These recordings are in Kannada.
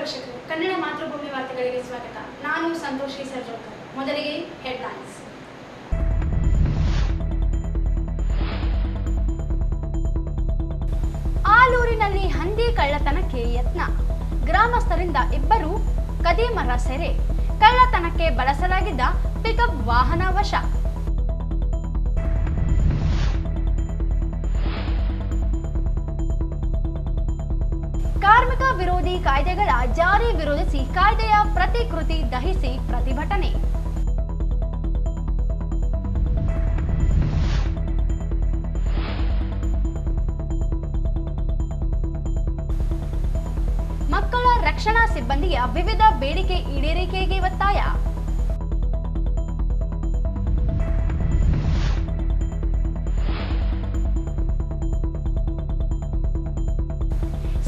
ವೀಕ್ಷಕರು, ಕನ್ನಡ ಮಾತೃಭೂಮಿ ವಾರ್ತೆಗಳಿಗೆ ಸ್ವಾಗತ. ನಾನು ಸಂತೋಷಿ ಸರ್ಜೋಕರ್. ಮೊದಲಿಗೆ ಹೆಡ್ಲೈನ್ಸ್. ಆಲೂರಿನಲ್ಲಿ ಹಂದಿ ಕಳ್ಳತನಕ್ಕೆ ಯತ್ನ, ಗ್ರಾಮಸ್ಥರಿಂದ ಇಬ್ಬರು ಕದೀಮರ ಸೆರೆ, ಕಳ್ಳತನಕ್ಕೆ ಬಳಸಲಾಗಿದ್ದ ಪಿಕಪ್ ವಾಹನ ವಶ. ಕಾರ್ಮಿಕ ವಿರೋಧಿ ಕಾಯ್ದೆಗಳ ಜಾರಿ ವಿರೋಧಿಸಿ ಕಾಯ್ದೆಯ ಪ್ರತಿಕೃತಿ ದಹಿಸಿ ಪ್ರತಿಭಟನೆ. ಮಕ್ಕಳ ರಕ್ಷಣಾ ಸಿಬ್ಬಂದಿಯ ವಿವಿಧ ಬೇಡಿಕೆ ಈಡೇರಿಕೆಗೆ ಒತ್ತಾಯ.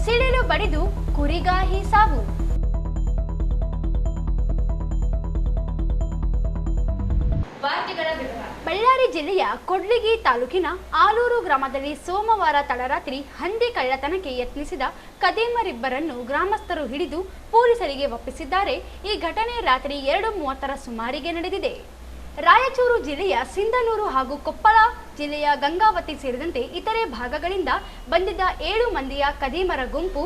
ಸಿಡಿಲು ಬಡಿದು ಕುರಿಗಾಹಿ ಸಾವು. ಬಳ್ಳಾರಿ ಜಿಲ್ಲೆಯ ಕೊಡ್ಲಿಗಿ ತಾಲೂಕಿನ ಆಲೂರು ಗ್ರಾಮದಲ್ಲಿ ಸೋಮವಾರ ತಡರಾತ್ರಿ ಹಂದಿ ಕಳ್ಳತನಕ್ಕೆ ಯತ್ನಿಸಿದ ಕದೀಮರಿಬ್ಬರನ್ನು ಗ್ರಾಮಸ್ಥರು ಹಿಡಿದು ಪೊಲೀಸರಿಗೆ ಒಪ್ಪಿಸಿದ್ದಾರೆ. ಈ ಘಟನೆ ರಾತ್ರಿ 2:30 ಸುಮಾರಿಗೆ ನಡೆದಿದೆ. ರಾಯಚೂರು ಜಿಲ್ಲೆಯ ಸಿಂಧನೂರು ಹಾಗೂ ಕೊಪ್ಪಳ ಜಿಲ್ಲೆಯ ಗಂಗಾವತಿ ಸೇರಿದಂತೆ ಇತರೆ ಭಾಗಗಳಿಂದ ಬಂದಿದ್ದ 7 ಮಂದಿಯ ಕದೀಮರ ಗುಂಪು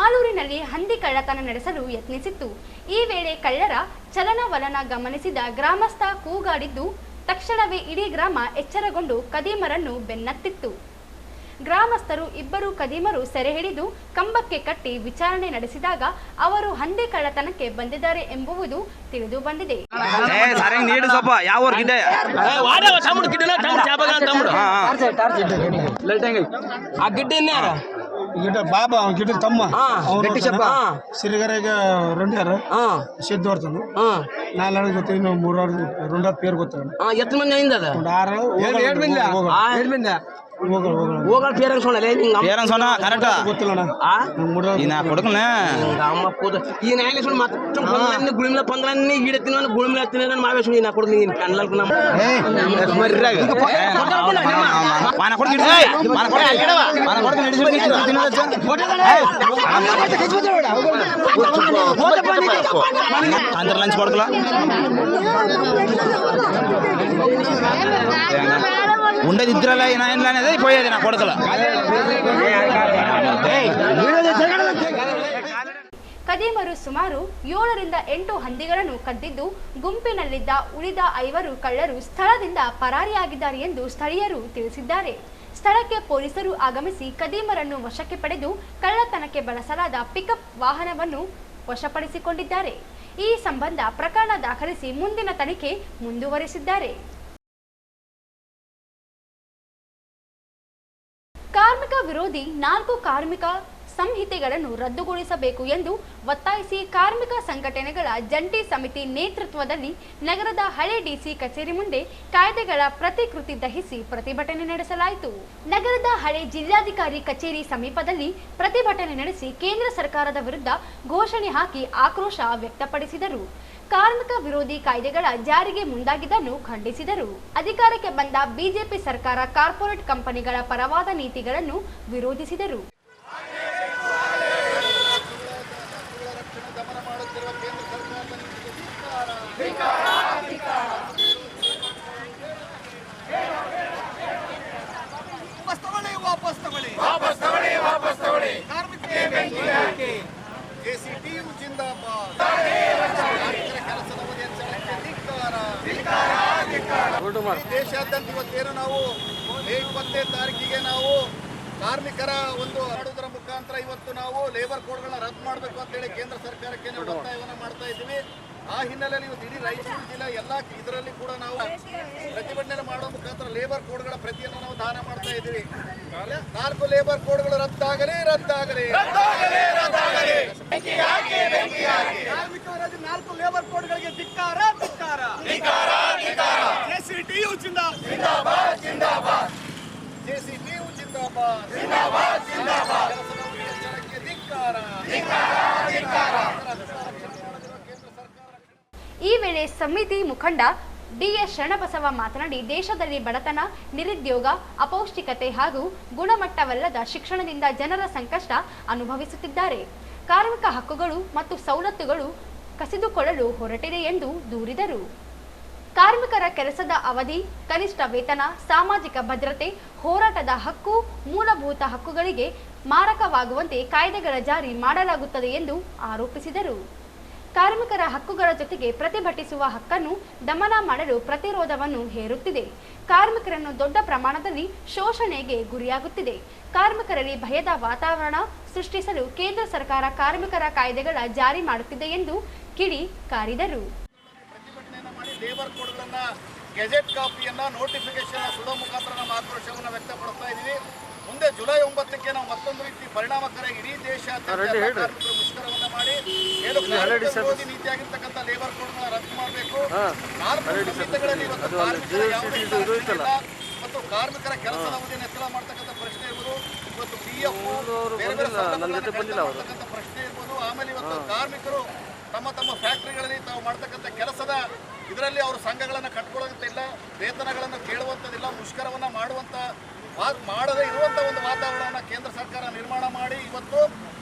ಆಲೂರಿನಲ್ಲಿ ಹಂದಿ ಕಳ್ಳತನ ನಡೆಸಲು ಯತ್ನಿಸಿತ್ತು. ಈ ವೇಳೆ ಕಳ್ಳರ ಚಲನವಲನ ಗಮನಿಸಿದ ಗ್ರಾಮಸ್ಥ ಕೂಗಾಡಿದ್ದು ತಕ್ಷಣವೇ ಇಡೀ ಗ್ರಾಮ ಎಚ್ಚರಗೊಂಡು ಕದೀಮರನ್ನು ಬೆನ್ನತ್ತಿತ್ತು. ಗ್ರಾಮಸ್ಥರು ಇಬ್ಬರು ಕದೀಮರು ಸೆರೆ ಹಿಡಿದು ಕಂಬಕ್ಕೆ ಕಟ್ಟಿ ವಿಚಾರಣೆ ನಡೆಸಿದಾಗ ಅವರು ಹಂದಿ ಕಳ್ಳತನಕ್ಕೆ ಬಂದಿದ್ದಾರೆ ಎಂಬುವುದು ತಿಳಿದು ಬಂದಿದೆ. బాబా గిడ్డ తమ్మ సిరిగరేగా 2 సిద్ధవర్తను 4 ಗೊತ್ತಿನ 3 2 పేరు ಗೊತ್ತಾಗ ಎಷ್ಟು ಮಂದಿ ಅయింದ 7 ಮಂದಿ ಹೋಗಲ್ ಪೇರೆಂಟ್ಸ್ ಸೊಣಲೆ ನಿಂಗ ಪೇರೆಂಟ್ಸ್ ಸೊಣ ಕರೆಕ್ಟ್ ಗೊತ್ತಿಲ್ಲಣ್ಣ ಇನ್ನ ಕೊಡಕನ ಅಮ್ಮ ಪೋದ ಈ ನಾಯಲೆ ಸೊಣ ಮತ್ತೆ ಬಂಗಲನ್ನ ಗುಳಿಮಲ ಪಂಗಲನ್ನ ಈಡತಿನ ಗುಳಿಮಲ ಹತ್ತಿನ ಮಾವೇಶು ಇನ್ನ ಕೊಡ ನೀನು ಕಣ್ಣಲ್ಕ ನಮ್ಮ ಮರ್ರಾಗ ಮಾನ ಕೊಡ ಗಿಡ ಮಾನ ಕೊಡ ಗಿಡವ ಮಾನ ಕೊಡ ನಡೆಸಿ ಅಂದ್ರ ಲಂಚ್ ಕೊಡಕಲ ఉండదిద్రలా ఏనాయన అనేది పోయేది నా కొడకల. ಕದೀಮರು ಸುಮಾರು 7ರಿಂದ 8 ಹಂದಿಗಳನ್ನು ಕದ್ದಿದ್ದು ಗುಂಪಿನಲ್ಲಿದ್ದ ಉಳಿದ 5 ಕಳ್ಳರು ಸ್ಥಳದಿಂದ ಪರಾರಿಯಾಗಿದ್ದಾರೆ ಎಂದು ಸ್ಥಳೀಯರು ತಿಳಿಸಿದ್ದಾರೆ. ಸ್ಥಳಕ್ಕೆ ಪೊಲೀಸರು ಆಗಮಿಸಿ ಕದೀಮರನ್ನು ವಶಕ್ಕೆ ಪಡೆದು ಕಳ್ಳತನಕ್ಕೆ ಬಳಸಲಾದ ಪಿಕಪ್ ವಾಹನವನ್ನು ವಶಪಡಿಸಿಕೊಂಡಿದ್ದಾರೆ. ಈ ಸಂಬಂಧ ಪ್ರಕರಣ ದಾಖಲಿಸಿ ಮುಂದಿನ ತನಿಖೆ ಮುಂದುವರೆಸಿದ್ದಾರೆ. ಕಾರ್ಮಿಕ ವಿರೋಧಿ 4 ಕಾರ್ಮಿಕ ಸಂಹಿತೆಗಳನ್ನು ರದ್ದುಗೊಳಿಸಬೇಕು ಎಂದು ಒತ್ತಾಯಿಸಿ ಕಾರ್ಮಿಕ ಸಂಘಟನೆಗಳ ಜಂಟಿ ಸಮಿತಿ ನೇತೃತ್ವದಲ್ಲಿ ನಗರದ ಹಳೆ ಡಿಸಿ ಕಚೇರಿ ಮುಂದೆ ಕಾಯ್ದೆಗಳ ಪ್ರತಿಕೃತಿ ದಹಿಸಿ ಪ್ರತಿಭಟನೆ ನಡೆಸಲಾಯಿತು. ನಗರದ ಹಳೆ ಜಿಲ್ಲಾಧಿಕಾರಿ ಕಚೇರಿ ಸಮೀಪದಲ್ಲಿ ಪ್ರತಿಭಟನೆ ನಡೆಸಿ ಕೇಂದ್ರ ಸರ್ಕಾರದ ವಿರುದ್ಧ ಘೋಷಣೆ ಹಾಕಿ ಆಕ್ರೋಶ ವ್ಯಕ್ತಪಡಿಸಿದರು. ಕಾರ್ಮಿಕ ವಿರೋಧಿ ಕಾಯ್ದೆಗಳ ಜಾರಿಗೆ ಮುಂದಾಗಿದ್ದನ್ನು ಖಂಡಿಸಿದರು. ಅಧಿಕಾರಕ್ಕೆ ಬಂದ ಬಿಜೆಪಿ ಸರ್ಕಾರ ಕಾರ್ಪೊರೇಟ್ ಕಂಪನಿಗಳ ಪರವಾದ ನೀತಿಗಳನ್ನು ವಿರೋಧಿಸಿದರು. ದೇಶಾದ್ಯಂತ ಇವತ್ತೇನು ನಾವು ಮೇ 20ನೇ ತಾರೀಕಿಗೆ ನಾವು ಕಾರ್ಮಿಕರ ಒಂದು ಮಾಡುವುದರ ಮುಖಾಂತರ ಇವತ್ತು ನಾವು ಲೇಬರ್ ಕೋಡ್ಗಳನ್ನ ರದ್ದು ಮಾಡಬೇಕು ಅಂತೇಳಿ ಕೇಂದ್ರ ಸರ್ಕಾರಕ್ಕೆ ನಾವು ಒತ್ತಾಯವನ್ನು ಮಾಡ್ತಾ ಇದ್ದೀವಿ. ಆ ಹಿನ್ನೆಲೆಯಲ್ಲಿ ಇವತ್ತು ಇಡೀ ರಾಯಚೂರು ಜಿಲ್ಲೆ ಎಲ್ಲ ಇದರಲ್ಲಿ ಕೂಡ ನಾವು ಪ್ರತಿಭಟನೆ ಮಾಡುವ ಮುಖಾಂತರ ಲೇಬರ್ ಕೋಡ್ಗಳ ಪ್ರತಿಯನ್ನು ನಾವು ದಾನ ಮಾಡ್ತಾ ಇದ್ದೀವಿ. 4 ಲೇಬರ್ ಕೋಡ್ಗಳು ರದ್ದಾಗಲಿ ರದ್ದಾಗಲಿ ಕಾರ್ಮಿಕ ವಿರೋಧಿ 4 ಲೇಬರ್ ಕೋಡ್ಗಳಿಗೆ ಧಿಕ್ಕಾರ ಧಿಕ್ಕಾರ ಜೆಸಿಟಿಯು ಜಿಂದಾಬಾದ್ ಜಿಂದಾಬಾದ್ ಜೆಸಿಟಿಯು ಜಿಂದಾಬಾದ್ ಜಿಂದಾಬಾದ್ ಜಿಂದಾಬಾದ್ ಧಿಕ್ಕಾರ ಧಿಕ್ಕಾರ. ಈ ವೇಳೆ ಸಮಿತಿ ಮುಖಂಡ ಡಿಎಸ್ ಶರಣಬಸವ ಮಾತನಾಡಿ, ದೇಶದಲ್ಲಿ ಬಡತನ, ನಿರುದ್ಯೋಗ, ಅಪೌಷ್ಟಿಕತೆ ಹಾಗೂ ಗುಣಮಟ್ಟವಲ್ಲದ ಶಿಕ್ಷಣದಿಂದ ಜನರ ಸಂಕಷ್ಟ ಅನುಭವಿಸುತ್ತಿದ್ದಾರೆ. ಕಾರ್ಮಿಕ ಹಕ್ಕುಗಳು ಮತ್ತು ಸವಲತ್ತುಗಳು ಕಸಿದುಕೊಳ್ಳಲು ಹೊರಟಿದೆ ಎಂದು ದೂರಿದರು. ಕಾರ್ಮಿಕರ ಕೆಲಸದ ಅವಧಿ, ಕನಿಷ್ಠ ವೇತನ, ಸಾಮಾಜಿಕ ಭದ್ರತೆ, ಹೋರಾಟದ ಹಕ್ಕು, ಮೂಲಭೂತ ಹಕ್ಕುಗಳಿಗೆ ಮಾರಕವಾಗುವಂತೆ ಕಾಯ್ದೆಗಳ ಜಾರಿ ಮಾಡಲಾಗುತ್ತದೆ ಎಂದು ಆರೋಪಿಸಿದರು. ಕಾರ್ಮಿಕರ ಹಕ್ಕುಗಳ ಜೊತೆಗೆ ಪ್ರತಿಭಟಿಸುವ ಹಕ್ಕನ್ನು ದಮನ ಮಾಡಲು ಪ್ರತಿರೋಧವನ್ನು ಹೇರುತ್ತಿದೆ. ಕಾರ್ಮಿಕರನ್ನು ದೊಡ್ಡ ಪ್ರಮಾಣದಲ್ಲಿ ಶೋಷಣೆಗೆ ಗುರಿಯಾಗುತ್ತಿದೆ. ಕಾರ್ಮಿಕರಲ್ಲಿ ಭಯದ ವಾತಾವರಣ ಸೃಷ್ಟಿಸಲು ಕೇಂದ್ರ ಸರ್ಕಾರ ಕಾರ್ಮಿಕರ ಕಾಯ್ದೆಗಳ ಜಾರಿ ಮಾಡುತ್ತಿದೆ ಎಂದು ಕಿಡಿಕಾರಿದರು. ಪ್ರತಿಭಟನೆಯನ್ನು ಮಾಡಿ ಲೇಬರ್ ಕೋಡ್ಗಳನ್ನ, ಗೆಜೆಟ್ ಕಾಪಿಯನ್ನ, ನೋಟಿಫಿಕೇಶನ್ ಸುಡೋ ಮುಖಾಂತರ ನಮ್ಮ ಆಕ್ರೋಶವನ್ನು ವ್ಯಕ್ತಪಡಿಸ್ತಾ ಇದ್ದೀವಿ. ಮುಂದೆ ಜುಲೈ 9ಕ್ಕೆ ನಾವು ಮತ್ತೊಂದು ರೀತಿ ಪರಿಣಾಮಕಾರಿ ಇಡೀ ದೇಶಾದ್ಯಂತ ಕಾರ್ಮಿಕರು ಮುಷ್ಕರವನ್ನು ಮಾಡಿ ವಿರೋಧಿ ನೀತಿಯಾಗಿರ್ತಕ್ಕಂಥ ಲೇಬರ್ ಕೋಡ್ಗಳನ್ನ ರದ್ದು ಮಾಡಬೇಕು. 4 ಸಂಹಿತೆಗಳಲ್ಲಿ ಇವತ್ತು ಕಾರ್ಮಿಕರ ಯಾವುದೇ ಇಲ್ಲ ಮತ್ತು ಕಾರ್ಮಿಕರ ಕೆಲಸದ ಅವಧಿಯನ್ನು ಹೆಚ್ಚಳ ಮಾಡ್ತಕ್ಕಂಥ ಪ್ರಶ್ನೆ ಇರ್ಬೋದು, ಇವತ್ತು PF ಬೇರೆ ಬೇರೆ ಮಾಡ್ತಕ್ಕಂಥ ಪ್ರಶ್ನೆ ಇರ್ಬೋದು. ಆಮೇಲೆ ಇವತ್ತು ಕಾರ್ಮಿಕರು ತಮ್ಮ ಫ್ಯಾಕ್ಟರಿಗಳಲ್ಲಿ ತಾವು ಮಾಡ್ತಕ್ಕಂಥ ಕೆಲಸದ ಇದರಲ್ಲಿ ಅವರು ಸಂಘಗಳನ್ನು ಕಟ್ಕೊಳ್ಳೋದಿಲ್ಲ, ವೇತನಗಳನ್ನು ಕೇಳುವಂಥದ್ದಿಲ್ಲ, ಮುಷ್ಕರವನ್ನು ಮಾಡದೇ ಇರುವಂಥ ಒಂದು ವಾತಾವರಣವನ್ನು ಕೇಂದ್ರ ಸರ್ಕಾರ ನಿರ್ಮಾಣ ಮಾಡಿ ಇವತ್ತು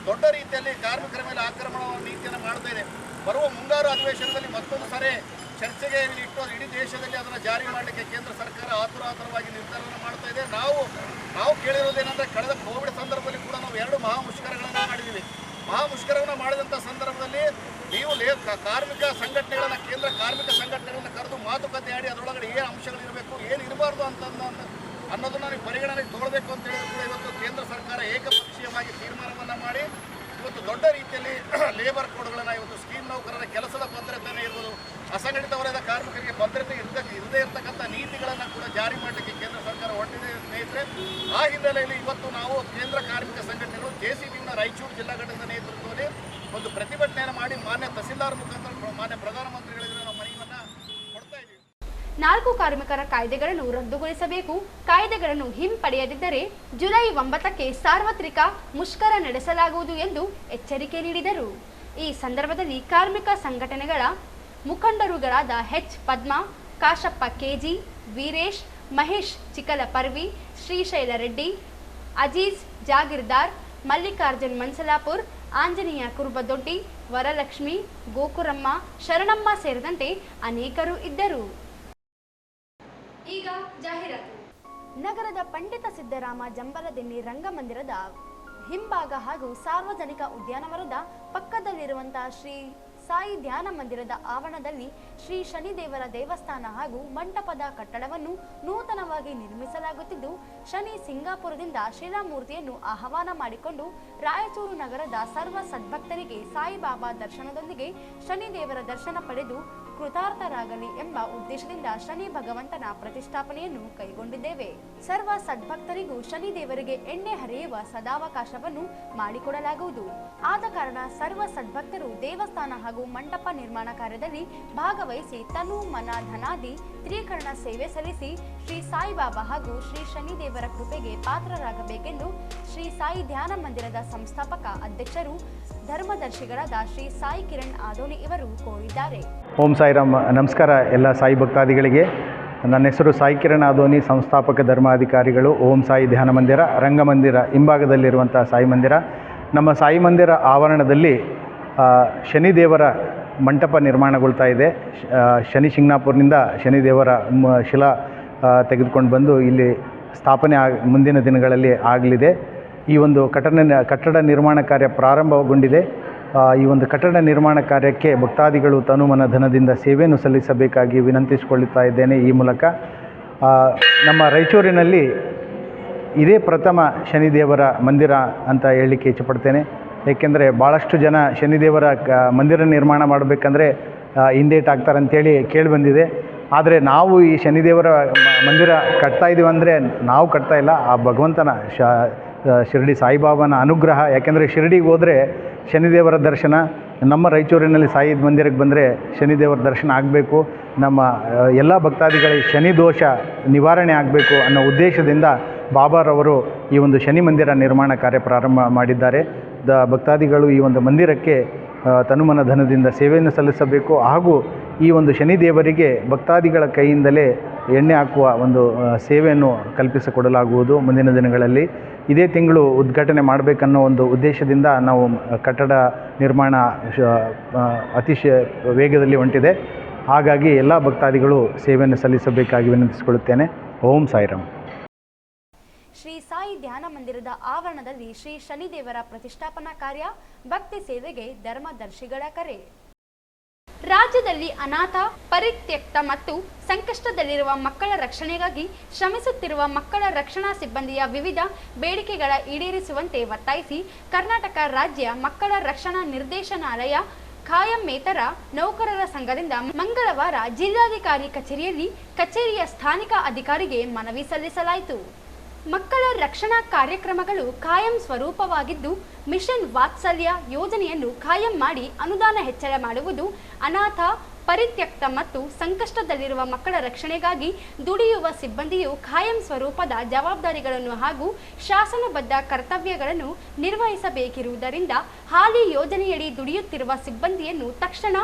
ದೊಡ್ಡ ರೀತಿಯಲ್ಲಿ ಕಾರ್ಮಿಕರ ಮೇಲೆ ಆಕ್ರಮಣ ನೀತಿಯನ್ನು ಮಾಡ್ತಾ ಇದೆ. ಬರುವ ಮುಂಗಾರು ಅಧಿವೇಶನದಲ್ಲಿ ಮತ್ತೊಂದು ಸಾರಿ ಚರ್ಚೆಗೆ ಇಟ್ಟು ಇಡೀ ದೇಶದಲ್ಲಿ ಅದನ್ನು ಜಾರಿ ಮಾಡಲಿಕ್ಕೆ ಕೇಂದ್ರ ಸರ್ಕಾರ ಆತುರಾತುರವಾಗಿ ನಿರ್ಧಾರವನ್ನು ಮಾಡ್ತಾ ಇದೆ. ನಾವು ಕೇಳಿರೋದೇನೆಂದರೆ, ಕಳೆದ ಕೋವಿಡ್ ಸಂದರ್ಭದಲ್ಲಿ ಕೂಡ ನಾವು 2 ಮಹಾ ಮುಷ್ಕರಗಳನ್ನು ಮಾಡಿದ್ದೀವಿ. ಮಹಾ ಮುಷ್ಕರವನ್ನು ಮಾಡಿದಂಥ ಸಂದರ್ಭದಲ್ಲಿ ನೀವು ಕಾರ್ಮಿಕ ಸಂಘಟನೆಗಳನ್ನು, ಕೇಂದ್ರ ಕಾರ್ಮಿಕ ಸಂಘಟನೆಗಳನ್ನು ಕರೆದು ಮಾತುಕತೆ ಆಡಿ ಅದರೊಳಗಡೆ ಏನು ಅಂಶಗಳಿರಬೇಕು, ಏನು ಇರಬಾರ್ದು ಅನ್ನೋದನ್ನು ನೀವು ಪರಿಗಣನೆಗೆ ತಗೊಳ್ಬೇಕು ಅಂತ ಹೇಳಿದ್ರು ಕೂಡ ಇವತ್ತು ಕೇಂದ್ರ ಸರ್ಕಾರ ಏಕಪಕ್ಷೀಯವಾಗಿ ತೀರ್ಮಾನವನ್ನು ಮಾಡಿ ಇವತ್ತು ದೊಡ್ಡ ರೀತಿಯಲ್ಲಿ ಲೇಬರ್ ಕೋಡ್ಗಳನ್ನು, ಇವತ್ತು ಸ್ಕೀಮ್ ನೌಕರರ ಕೆಲಸದ ಭದ್ರತೆನೇ ಇರ್ಬೋದು, ಅಸಂಘಟಿತ ವಲಯದ ಕಾರ್ಮಿಕರಿಗೆ ಭದ್ರತೆ ಇರದೇ ಇರತಕ್ಕಂಥ ನೀತಿಗಳನ್ನು ಕೂಡ ಜಾರಿ ಮಾಡಲಿಕ್ಕೆ ಕೇಂದ್ರ ಸರ್ಕಾರ ಹೊರಟಿದೆ ಸ್ನೇಹಿತರೆ. ಆ ಹಿನ್ನೆಲೆಯಲ್ಲಿ ಇವತ್ತು ನಾವು ಕೇಂದ್ರ ಕಾರ್ಮಿಕ ಸಂಘಟನೆಗಳು JCBನ ರಾಯಚೂರು ಜಿಲ್ಲಾ ಘಟಕದ ನೇತೃತ್ವದಲ್ಲಿ ಒಂದು ಪ್ರತಿಭಟನೆಯನ್ನು ಮಾಡಿ ಮಾನ್ಯ ತಹಸೀಲ್ದಾರ್ ಮುಖಾಂತರ ಮಾನ್ಯ ಪ್ರಧಾನಮಂತ್ರಿಗಳಿಗೆ ನಾವು ಮನವಿಯನ್ನು ಕೊಡ್ತಾ ಇದ್ದೀವಿ. 4 ಕಾರ್ಮಿಕರ ಕಾಯ್ದೆಗಳನ್ನು ರದ್ದುಗೊಳಿಸಬೇಕು. ಕಾಯ್ದೆಗಳನ್ನು ಹಿಂಪಡೆಯದಿದ್ದರೆ ಜುಲೈ 9ಕ್ಕೆ ಸಾರ್ವತ್ರಿಕ ಮುಷ್ಕರ ನಡೆಸಲಾಗುವುದು ಎಂದು ಎಚ್ಚರಿಕೆ ನೀಡಿದರು. ಈ ಸಂದರ್ಭದಲ್ಲಿ ಕಾರ್ಮಿಕ ಸಂಘಟನೆಗಳ ಮುಖಂಡರುಗಳಾದ H. ಪದ್ಮಾ, ಕಾಶಪ್ಪ KG, ವೀರೇಶ್, ಮಹೇಶ್ ಚಿಕ್ಕಲಪರ್ವಿ, ಶ್ರೀಶೈಲ ರೆಡ್ಡಿ, ಅಜೀಜ್ ಜಾಗೀರ್ದಾರ್, ಮಲ್ಲಿಕಾರ್ಜುನ್ ಮನ್ಸಲಾಪುರ್, ಆಂಜನೇಯ ಕುರುಬದೊಡ್ಡಿ, ವರಲಕ್ಷ್ಮಿ, ಗೋಕುರಮ್ಮ, ಶರಣಮ್ಮ ಸೇರಿದಂತೆ ಅನೇಕರು ಇದ್ದರು. ಈಗ ಜಾಹೀರಾತು. ನಗರದ ಪಂಡಿತ ಸಿದ್ದರಾಮ ಜಂಬಲದಿನ್ನಿ ರಂಗಮಂದಿರದ ಹಿಂಭಾಗ ಹಾಗೂ ಸಾರ್ವಜನಿಕ ಉದ್ಯಾನವನದ ಪಕ್ಕದಲ್ಲಿರುವಂತಹ ಶ್ರೀ ಸಾಯಿ ಧ್ಯಾನ ಮಂದಿರದ ಆವರಣದಲ್ಲಿ ಶ್ರೀ ಶನಿದೇವರ ದೇವಸ್ಥಾನ ಹಾಗೂ ಮಂಟಪದ ಕಟ್ಟಡವನ್ನು ನೂತನವಾಗಿ ನಿರ್ಮಿಸಲಾಗುತ್ತಿದ್ದು, ಶನಿ ಸಿಂಗಾಪುರದಿಂದ ಶಿಲಾಮೂರ್ತಿಯನ್ನು ಆಹ್ವಾನ ಮಾಡಿಕೊಂಡು ರಾಯಚೂರು ನಗರದ ಸರ್ವ ಸದ್ಭಕ್ತರಿಗೆ ಸಾಯಿಬಾಬಾ ದರ್ಶನದೊಂದಿಗೆ ಶನಿದೇವರ ದರ್ಶನ ಪಡೆದು ಕೃತಾರ್ಥರಾಗಲಿ ಎಂಬ ಉದ್ದೇಶದಿಂದ ಶನಿ ಭಗವಂತನ ಪ್ರತಿಷ್ಠಾಪನೆಯನ್ನು ಕೈಗೊಂಡಿದ್ದೇವೆ. ಸರ್ವ ಸದ್ಭಕ್ತರಿಗೂ ಶನಿದೇವರಿಗೆ ಎಣ್ಣೆ ಹರಿಯುವ ಸದಾವಕಾಶವನ್ನು ಮಾಡಿಕೊಡಲಾಗುವುದು. ಆದ ಕಾರಣ ಸರ್ವ ಸದ್ಭಕ್ತರು ದೇವಸ್ಥಾನ ಹಾಗೂ ಮಂಟಪ ನಿರ್ಮಾಣ ಕಾರ್ಯದಲ್ಲಿ ಭಾಗವಹಿಸಿ ತನು ಮನ ಧನಾದಿ ತ್ರಿಕರಣ ಸೇವೆ ಸಲ್ಲಿಸಿ ಶ್ರೀ ಸಾಯಿಬಾಬಾ ಹಾಗೂ ಶ್ರೀ ಶನಿದೇವರ ಕೃಪೆಗೆ ಪಾತ್ರರಾಗಬೇಕೆಂದು ಶ್ರೀ ಸಾಯಿ ಧ್ಯಾನ ಮಂದಿರದ ಸಂಸ್ಥಾಪಕ ಅಧ್ಯಕ್ಷರು ಧರ್ಮದರ್ಶಿಗಳಾದ ಶ್ರೀ ಸಾಯಿ ಕಿರಣ್ ಆದೋನಿ ಇವರು ಕೋರಿದ್ದಾರೆ. ಓಂ ಸಾಯಿರಾಮ್. ನಮಸ್ಕಾರ ಎಲ್ಲ ಸಾಯಿ ಭಕ್ತಾದಿಗಳಿಗೆ. ನನ್ನ ಹೆಸರು ಸಾಯಿ ಕಿರಣ್ ಆದೋನಿ, ಸಂಸ್ಥಾಪಕ ಧರ್ಮಾಧಿಕಾರಿಗಳು, ಓಂ ಸಾಯಿ ಧ್ಯಾನ ಮಂದಿರ, ರಂಗಮಂದಿರ ಹಿಂಭಾಗದಲ್ಲಿರುವಂಥ ಸಾಯಿ ಮಂದಿರ. ನಮ್ಮ ಸಾಯಿ ಮಂದಿರ ಆವರಣದಲ್ಲಿ ಶನಿದೇವರ ಮಂಟಪ ನಿರ್ಮಾಣಗೊಳ್ತಾ ಇದೆ. ಶನಿ ಶಿಂಗ್ನಾಪುರನಿಂದ ಶನಿದೇವರ ಶಿಲಾ ತೆಗೆದುಕೊಂಡು ಬಂದು ಇಲ್ಲಿ ಸ್ಥಾಪನೆ ಮುಂದಿನ ದಿನಗಳಲ್ಲಿ ಆಗಲಿದೆ. ಈ ಒಂದು ಕಟ್ಟಡ ನಿರ್ಮಾಣ ಕಾರ್ಯ ಪ್ರಾರಂಭಗೊಂಡಿದೆ. ಈ ಒಂದು ಕಟ್ಟಡ ನಿರ್ಮಾಣ ಕಾರ್ಯಕ್ಕೆ ಭಕ್ತಾದಿಗಳು ತನುಮನ ಧನದಿಂದ ಸೇವೆಯನ್ನು ಸಲ್ಲಿಸಬೇಕಾಗಿ ವಿನಂತಿಸಿಕೊಳ್ಳುತ್ತಾ ಇದ್ದೇನೆ. ಈ ಮೂಲಕ ನಮ್ಮ ರಾಯಚೂರಿನಲ್ಲಿ ಇದೇ ಪ್ರಥಮ ಶನಿದೇವರ ಮಂದಿರ ಅಂತ ಹೇಳಲಿಕ್ಕೆ ಇಚ್ಛಪಡ್ತೇನೆ. ಏಕೆಂದರೆ ಭಾಳಷ್ಟು ಜನ ಶನಿದೇವರ ಮಂದಿರ ನಿರ್ಮಾಣ ಮಾಡಬೇಕಂದ್ರೆ ಹಿಂದೇಟಾಗ್ತಾರೆ ಅಂಥೇಳಿ ಕೇಳಿಬಂದಿದೆ. ಆದರೆ ನಾವು ಈ ಶನಿದೇವರ ಮಂದಿರ ಕಟ್ತಾ ಇದ್ದೀವಿ ಅಂದರೆ ನಾವು ಕಟ್ತಾ ಇಲ್ಲ, ಆ ಭಗವಂತನ ಶಿರಡಿ ಸಾಯಿಬಾಬಾನ ಅನುಗ್ರಹ. ಯಾಕೆಂದರೆ ಶಿರಡಿಗೆ ಹೋದರೆ ಶನಿದೇವರ ದರ್ಶನ, ನಮ್ಮ ರಾಯಚೂರಿನಲ್ಲಿ ಸಾಯಿ ಮಂದಿರಕ್ಕೆ ಬಂದರೆ ಶನಿದೇವರ ದರ್ಶನ ಆಗಬೇಕು, ನಮ್ಮ ಎಲ್ಲ ಭಕ್ತಾದಿಗಳಿಗೆ ಶನಿ ದೋಷ ನಿವಾರಣೆ ಆಗಬೇಕು ಅನ್ನೋ ಉದ್ದೇಶದಿಂದ ಬಾಬಾರವರು ಈ ಒಂದು ಶನಿ ಮಂದಿರ ನಿರ್ಮಾಣ ಕಾರ್ಯ ಪ್ರಾರಂಭ ಮಾಡಿದ್ದಾರೆ. ಭಕ್ತಾದಿಗಳು ಈ ಒಂದು ಮಂದಿರಕ್ಕೆ ತನುಮನ ಧನದಿಂದ ಸೇವೆಯನ್ನು ಸಲ್ಲಿಸಬೇಕು ಹಾಗೂ ಈ ಒಂದು ಶನಿದೇವರಿಗೆ ಭಕ್ತಾದಿಗಳ ಕೈಯಿಂದಲೇ ಎಣ್ಣೆ ಹಾಕುವ ಒಂದು ಸೇವೆಯನ್ನು ಕಲ್ಪಿಸಿಕೊಡಲಾಗುವುದು ಮುಂದಿನ ದಿನಗಳಲ್ಲಿ. ಇದೇ ತಿಂಗಳು ಉದ್ಘಾಟನೆ ಮಾಡಬೇಕನ್ನೋ ಒಂದು ಉದ್ದೇಶದಿಂದ ನಾವು ಕಟ್ಟಡ ನಿರ್ಮಾಣ ಅತಿಶಯ ವೇಗದಲ್ಲಿ ಹೊಂಟಿದೆ. ಹಾಗಾಗಿ ಎಲ್ಲ ಭಕ್ತಾದಿಗಳು ಸೇವೆಯನ್ನು ಸಲ್ಲಿಸಬೇಕಾಗಿ ವಿನಂತಿಸಿಕೊಳ್ಳುತ್ತೇನೆ. ಓಂ ಸಾಯಿರಾಮ್. ಶ್ರೀ ಸಾಯಿ ಧ್ಯಾನ ಮಂದಿರದ ಆವರಣದಲ್ಲಿ ಶ್ರೀ ಶನಿದೇವರ ಪ್ರತಿಷ್ಠಾಪನಾ ಕಾರ್ಯ, ಭಕ್ತಿ ಸೇವೆಗೆ ಧರ್ಮದರ್ಶಿಗಳ ಕರೆ. ರಾಜ್ಯದಲ್ಲಿ ಅನಾಥ, ಪರಿತ್ಯಕ್ತ ಮತ್ತು ಸಂಕಷ್ಟದಲ್ಲಿರುವ ಮಕ್ಕಳ ರಕ್ಷಣೆಗಾಗಿ ಶ್ರಮಿಸುತ್ತಿರುವ ಮಕ್ಕಳ ರಕ್ಷಣಾ ಸಿಬ್ಬಂದಿಯ ವಿವಿಧ ಬೇಡಿಕೆಗಳ ಈಡೇರಿಸುವಂತೆ ಒತ್ತಾಯಿಸಿ ಕರ್ನಾಟಕ ರಾಜ್ಯ ಮಕ್ಕಳ ರಕ್ಷಣಾ ನಿರ್ದೇಶನಾಲಯ ಖಾಯಂಮೇತರ ನೌಕರರ ಸಂಘದಿಂದ ಮಂಗಳವಾರ ಜಿಲ್ಲಾಧಿಕಾರಿ ಕಚೇರಿಯ ಸ್ಥಾನಿಕ ಅಧಿಕಾರಿಗೆ ಮನವಿ ಸಲ್ಲಿಸಲಾಯಿತು. ಮಕ್ಕಳ ರಕ್ಷಣಾ ಕಾರ್ಯಕ್ರಮಗಳು ಕಾಯಂ ಸ್ವರೂಪವಾಗಿದ್ದು, ಮಿಷನ್ ವಾತ್ಸಲ್ಯ ಯೋಜನೆಯನ್ನು ಕಾಯಂ ಮಾಡಿ ಅನುದಾನ ಹೆಚ್ಚಳ ಮಾಡುವುದು, ಅನಾಥ, ಪರಿತ್ಯಕ್ತ ಮತ್ತು ಸಂಕಷ್ಟದಲ್ಲಿರುವ ಮಕ್ಕಳ ರಕ್ಷಣೆಗಾಗಿ ದುಡಿಯುವ ಸಿಬ್ಬಂದಿಯು ಕಾಯಂ ಸ್ವರೂಪದ ಜವಾಬ್ದಾರಿಗಳನ್ನು ಹಾಗೂ ಶಾಸನಬದ್ಧ ಕರ್ತವ್ಯಗಳನ್ನು ನಿರ್ವಹಿಸಬೇಕಿರುವುದರಿಂದ ಹಾಲಿ ಯೋಜನೆಯಡಿ ದುಡಿಯುತ್ತಿರುವ ಸಿಬ್ಬಂದಿಯನ್ನು ತಕ್ಷಣ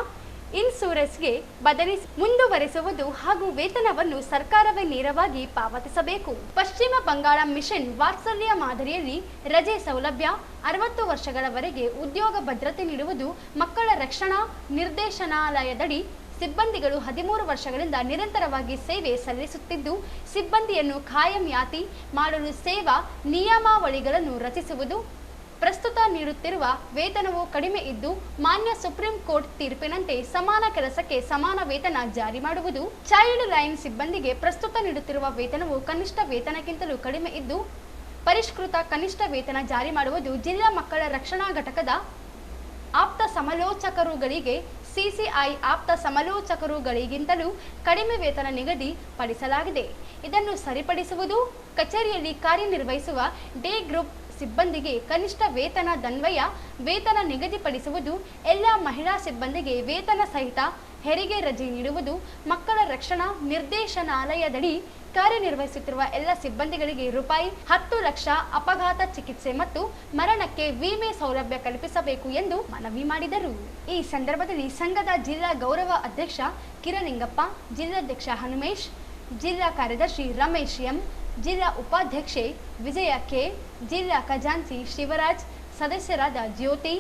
ಇನ್ಸೂರೆನ್ಸ್ಗೆ ಬದಲಿಸಿ ಮುಂದುವರೆಸುವುದು ಹಾಗೂ ವೇತನವನ್ನು ಸರ್ಕಾರವೇ ನೇರವಾಗಿ ಪಾವತಿಸಬೇಕು. ಪಶ್ಚಿಮ ಬಂಗಾಳ ಮಿಷನ್ ವಾತ್ಸಲ್ಯ ಮಾದರಿಯಲ್ಲಿ ರಜೆ ಸೌಲಭ್ಯ, 60 ವರ್ಷಗಳವರೆಗೆ ಉದ್ಯೋಗ ಭದ್ರತೆ ನೀಡುವುದು. ಮಕ್ಕಳ ರಕ್ಷಣಾ ನಿರ್ದೇಶನಾಲಯದಡಿ ಸಿಬ್ಬಂದಿಗಳು 13 ವರ್ಷಗಳಿಂದ ನಿರಂತರವಾಗಿ ಸೇವೆ ಸಲ್ಲಿಸುತ್ತಿದ್ದು, ಸಿಬ್ಬಂದಿಯನ್ನು ಖಾಯಂ ಯಾತಿ ಮಾಡಲು ಸೇವಾ ನಿಯಮಾವಳಿಗಳನ್ನು ರಚಿಸುವುದು. ಪ್ರಸ್ತುತ ನೀಡುತ್ತಿರುವ ವೇತನವು ಕಡಿಮೆ ಇದ್ದು, ಮಾನ್ಯ ಸುಪ್ರೀಂ ಕೋರ್ಟ್ ತೀರ್ಪಿನಂತೆ ಸಮಾನ ಕೆಲಸಕ್ಕೆ ಸಮಾನ ವೇತನ ಜಾರಿ ಮಾಡುವುದು. ಚೈಲ್ಡ್ ಲೈನ್ ಸಿಬ್ಬಂದಿಗೆ ಪ್ರಸ್ತುತ ನೀಡುತ್ತಿರುವ ವೇತನವು ಕನಿಷ್ಠ ವೇತನಕ್ಕಿಂತಲೂ ಕಡಿಮೆ ಇದ್ದು, ಪರಿಷ್ಕೃತ ಕನಿಷ್ಠ ವೇತನ ಜಾರಿ ಮಾಡುವುದು. ಜಿಲ್ಲಾ ಮಕ್ಕಳ ರಕ್ಷಣಾ ಘಟಕದ ಆಪ್ತ ಸಮಾಲೋಚಕರುಗಳಿಗೆ ಸಿಸಿಐ ಆಪ್ತ ಸಮಾಲೋಚಕರುಗಳಿಗಿಂತಲೂ ಕಡಿಮೆ ವೇತನ ನಿಗದಿ ಪಡಿಸಲಾಗಿದೆ. ಇದನ್ನು ಸರಿಪಡಿಸುವುದು. ಕಚೇರಿಯಲ್ಲಿ ಕಾರ್ಯನಿರ್ವಹಿಸುವ ಡೇ ಗ್ರೂಪ್ ಸಿಬ್ಬಂದಿಗೆ ಕನಿಷ್ಠ ವೇತನದನ್ವಯ ವೇತನ ನಿಗದಿಪಡಿಸುವುದು. ಎಲ್ಲ ಮಹಿಳಾ ಸಿಬ್ಬಂದಿಗೆ ವೇತನ ಸಹಿತ ಹೆರಿಗೆ ರಜೆ ನೀಡುವುದು. ಮಕ್ಕಳ ರಕ್ಷಣಾ ನಿರ್ದೇಶನಾಲಯದಡಿ ಕಾರ್ಯನಿರ್ವಹಿಸುತ್ತಿರುವ ಎಲ್ಲ ಸಿಬ್ಬಂದಿಗಳಿಗೆ ರೂಪಾಯಿ 10 ಲಕ್ಷ ಅಪಘಾತ ಚಿಕಿತ್ಸೆ ಮತ್ತು ಮರಣಕ್ಕೆ ವಿಮೆ ಸೌಲಭ್ಯ ಕಲ್ಪಿಸಬೇಕು ಎಂದು ಮನವಿ ಮಾಡಿದರು. ಈ ಸಂದರ್ಭದಲ್ಲಿ ಸಂಘದ ಜಿಲ್ಲಾ ಗೌರವ ಅಧ್ಯಕ್ಷ ಕಿರಲಿಂಗಪ್ಪ, ಜಿಲ್ಲಾಧ್ಯಕ್ಷ ಹನುಮೇಶ್, ಜಿಲ್ಲಾ ಕಾರ್ಯದರ್ಶಿ ರಮೇಶ್ ಎಂ, ಜಿಲ್ಲಾ ಉಪಾಧ್ಯಕ್ಷೆ ವಿಜಯ ಕೆ, ಜಿಲ್ಲಾ ಖಜಾಂಚಿ ಶಿವರಾಜ್, ಸದಸ್ಯರಾದ ಜ್ಯೋತಿ,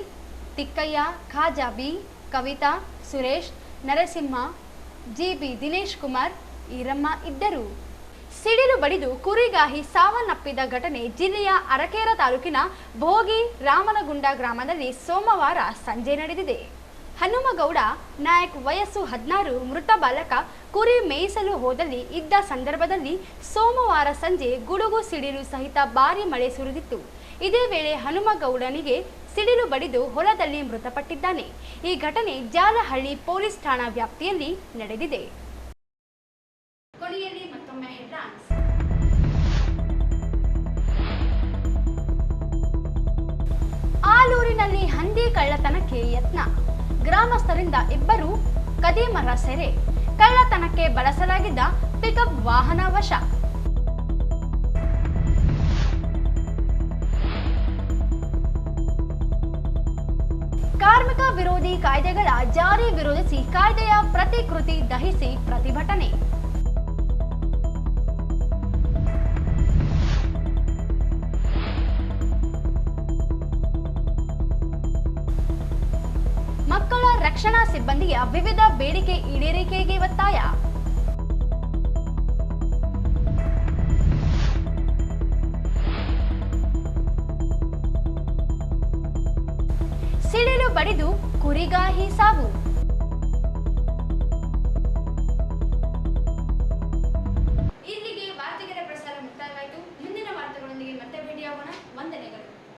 ತಿಕ್ಕಯ್ಯ, ಖಾಜಾ ಬಿ, ಕವಿತಾ, ಸುರೇಶ್, ನರಸಿಂಹ, ಜಿಬಿ ದಿನೇಶ್ ಕುಮಾರ್, ಈರಮ್ಮ ಇದ್ದರು. ಸಿಡಿಲು ಬಡಿದು ಕುರಿಗಾಹಿ ಸಾವನ್ನಪ್ಪಿದ ಘಟನೆ ಜಿಲ್ಲೆಯ ಅರಕೇರ ತಾಲೂಕಿನ ಭೋಗಿ ರಾಮನಗುಂಡ ಗ್ರಾಮದಲ್ಲಿ ಸೋಮವಾರ ಸಂಜೆ ನಡೆದಿದೆ. ಹನುಮಗೌಡ ನಾಯಕ್ ವಯಸ್ಸು 16 ಮೃತ ಬಾಲಕ ಕುರಿ ಮೇಯಿಸಲು ಹೋದಲ್ಲಿ ಇದ್ದ ಸಂದರ್ಭದಲ್ಲಿ ಸೋಮವಾರ ಸಂಜೆ ಗುಡುಗು ಸಿಡಿಲು ಸಹಿತ ಭಾರಿ ಮಳೆ ಸುರಿದಿತ್ತು. ಇದೇ ವೇಳೆ ಹನುಮಗೌಡನಿಗೆ ಸಿಡಿಲು ಬಡಿದು ಹೊಲದಲ್ಲಿ ಮೃತಪಟ್ಟಿದ್ದಾನೆ. ಈ ಘಟನೆ ಜಾಲಹಳ್ಳಿ ಪೊಲೀಸ್ ಠಾಣಾ ವ್ಯಾಪ್ತಿಯಲ್ಲಿ ನಡೆದಿದೆ. ಕೊನೆಯಲ್ಲಿ ಮತ್ತೊಮ್ಮೆ ಹೆಡ್ಲೈನ್ಸ್. ಆಲೂರಿನಲ್ಲಿ ಹಂದಿ ಕಳ್ಳತನಕ್ಕೆ ಯತ್ನ, ಗ್ರಾಮಸ್ಥರಿಂದ 2 ಕದೀಮರ ಸೆರೆ, ಕಳ್ಳತನಕ್ಕೆ ಬಳಸಲಾಗಿದ್ದ ಪಿಕಪ್ ವಾಹನ ವಶ. ಕಾರ್ಮಿಕ ವಿರೋಧಿ ಕಾಯ್ದೆಗಳ ಜಾರಿ ವಿರೋಧಿಸಿ ಕಾಯ್ದೆಯ ಪ್ರತಿಕೃತಿ ದಹಿಸಿ ಪ್ರತಿಭಟನೆ. ಮಕ್ಕಳ ರಕ್ಷಣಾ ಸಿಬ್ಬಂದಿಯ ವಿವಿಧ ಬೇಡಿಕೆ ಈಡೇರಿಕೆಗೆ ಒತ್ತಾಯ. ಸಿಡಿಲು ಬಡಿದು ಕುರಿಗಾಹಿ ಸಾವು. ಇಲ್ಲಿಗೆ